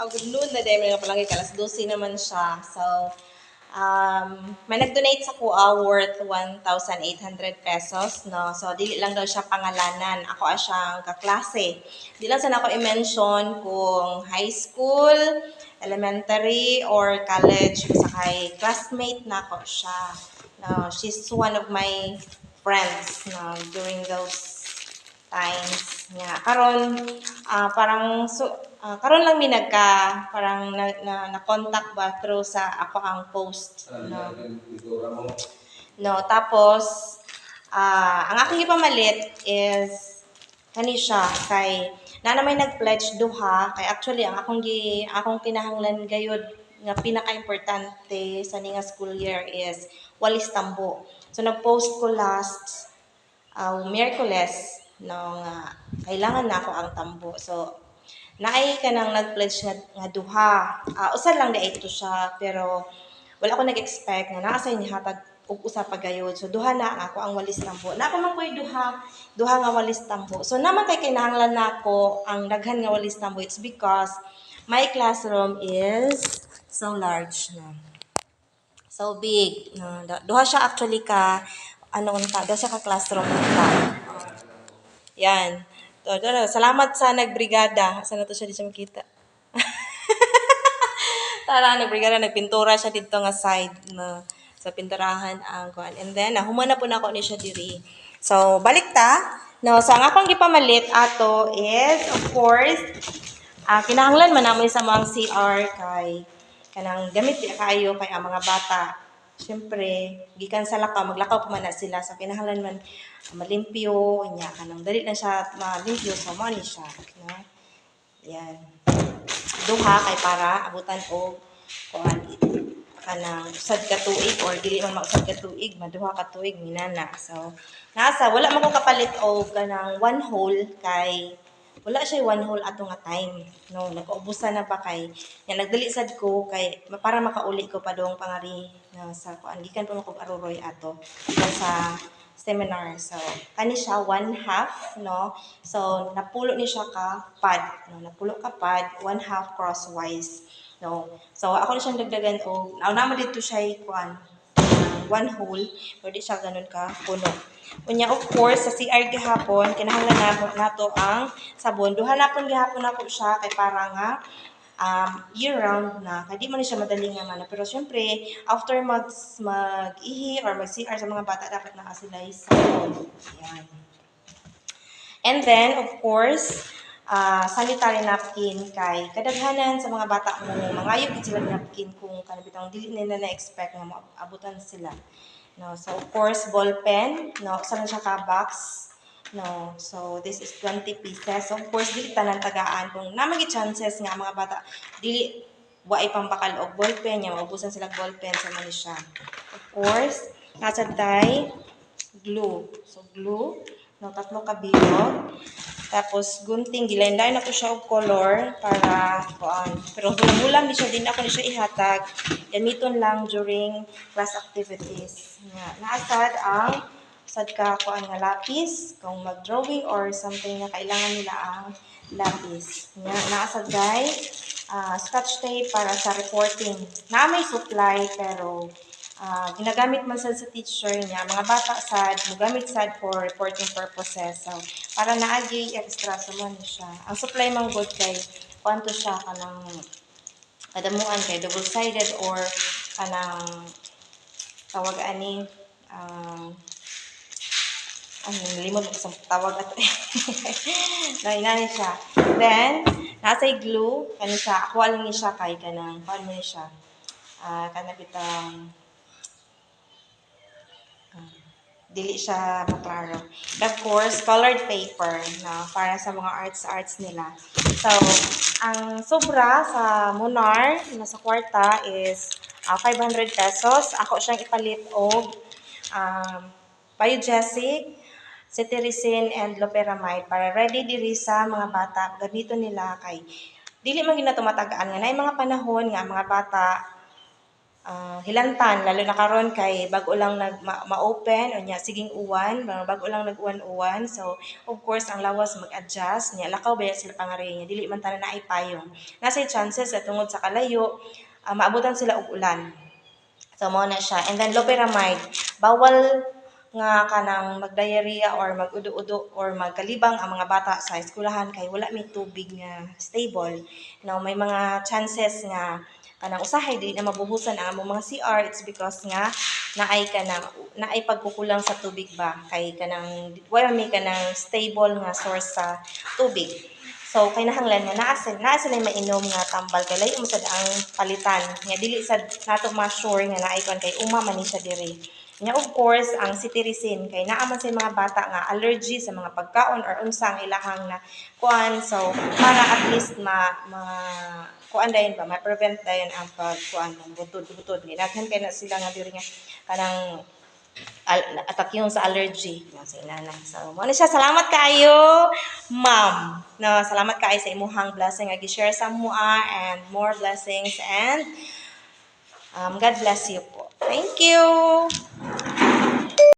good noon na dahil mga palagi kalas 12 naman siya. So, may nag-donate sa kuha worth 1,800 pesos, no? So, dili lang daw siya pangalanan. Ako siyang kaklase. Di lang sana ako i-mention kung high school, elementary, or college. Basta kay classmate na ako siya. No, she's one of my friends, no, during those times nga karon karon lang mi parang na contact ba through sa ako ang post no tapos ang akong ipamalit is kani siya kay na may nag-pledge duha kay actually ang akong kinahanglan gayud nga pinaka-importante sa ning school year is walis tambo. So nag-post ko last Miyerkules no nga kailangan na ako ang tambo. So naay ka nang nag-pledge nga duha. Usa lang di ito siya pero wala ko nag-expect nga naa sa hatag og usa pa gayud. So duha na ako ang walis tambo. Na ako man koy duha nga walis tambo. So naman kay kinahanglan nako ang daghan nga walis tambo. It's because my classroom is so large no. So big no. Duha siya actually ka duha siya ka classroom unta. Yan. Salamat sa nagbrigada. Saan na to siya di siya makita? Tara, nagbrigada, nagpintura siya dito nga side na sa pinturahan ang kuan. And then, nahuman na po na ako ni siya diri. So, balik ta. No, so, ang akong gipamalit ato is, of course, kinahanglan man namin sa mga CR kay kanang gamit di kayo kay ang mga bata. Siyempre, gikan sa lakaw, maglakaw pa man na sila. So, kinahanglan man malimpyo, inya kanang dali na siya malimpyo, so mo ni siya. No? Yan. Duha kay para abutan og kuan kanang usad ka tuig or dili man mausad ka tuig, maduha ka tuig minana. So, nasa wala man ko kapalit og kanang one whole kay wala siya one whole ato nga time. No, nagkaubusan na pa kay yan nagdali sad ko kay para makauli ko pa dong pangari no, sa kuan gikan pa ko aruroy ato sa seminar. So, kani siya one half, no? So, napulo ni siya ka pad, no? Napulo ka pad, one half crosswise, no? So, ako na siyang dagdagan o, naman dito siya kuan one whole, pwede siya ganun ka puno. Unya, of course, sa CR gihapon, kinahanglan na to ang sabon. Duha na pon gihapon ako siya kay para nga year-round na, kaya di man siya madaling nga mana. Pero syempre, after mag-ihi or mag-CR sa mga bata, dapat na sila sabon. Yan. And then, of course, sanitary napkin kay kadaghanan sa mga bata mo, mga yung sila napkin kung kanabitang dili nila na-expect nga maabutan sila. No, so of course, ball pen, no, saan siya ka box, no, so this is 20 pieces. So, of course, dili tanan tagaan kung namagi chances nga mga bata dili waay pambakal og ball pen, nya maubusan sila ball pen sa man siya. Of course, nasa tay glue. So glue, no, tatlo ka bilog. Tapos gunting gilain-lain ako siya og color para kuan. Pero hulang-hulang di siya din ako ni siya ihatag. Gamiton lang during class activities. Nga naasad ang sad ka kuan nga lapis kung mag-drawing or something na kailangan nila ang lapis. Nga naasad guys, scotch tape para sa reporting. Na may supply pero ginagamit man sad sa teacher niya, mga bata sad, mogamit sad for reporting purposes. So, para naagi extra sa man siya. Ang supply man good kay kwanto siya kanang kadamuan kay double-sided or kanang tawag ani limot ko sa tawag ato. Nainani siya. Then, nasa glue, kani siya, ako lang ni siya kay kanang, paano ni siya, kanabitang, dili siya maklaro. Of course, colored paper na para sa mga arts nila. So, ang sobra sa Munar na sa kwarta is 500 pesos. Ako siyang ipalit og Biogesic, cetirizine, and loperamide para ready diri sa mga bata. Ganito nila kay dili man ginatong matagaan nga nay mga panahon nga mga bata hilantan lalo na karon kay bag-o lang ma-open unya siging uwan bag-o lang nag-uwan-uwan, so of course ang lawas mag-adjust niya lakaw ba sila pangari niya dili man tanan na ay payong nasa chances sa tungod sa kalayo maabutan sila og ulan. So mo na siya, and then loperamide bawal nga kanang mag-diarrhea or mag-udo-udo or magkalibang ang mga bata sa eskwelahan kay wala may tubig nga stable. Now may mga chances nga kanang usahay dili na mabuhusan ang among mga CR, it's because nga naay pagkukulang sa tubig ba kay kanang wala may kanang stable nga source sa tubig. So kinahanglan nga naa sila mainom nga tambal kay layo mo sad ang palitan nga dili sad nato ma-sure nga naay kon kay uma man ni siya diri. Nya of course ang cetirizine kay naa man sa mga bata nga allergy sa mga pagkaon or unsa ang ilahang na kuan, so para at least kuan dayon ba ma-prevent dayon ang pagkuan ng butod-butod ni daghan kay na sila nga diri nga kanang attack yung sa allergy nga sa inanay. So mo na siya, salamat kaayo ma'am, no, salamat kaayo sa imuhang blessing nga gi-share sa mua, and more blessings, and God bless you po. Thank you.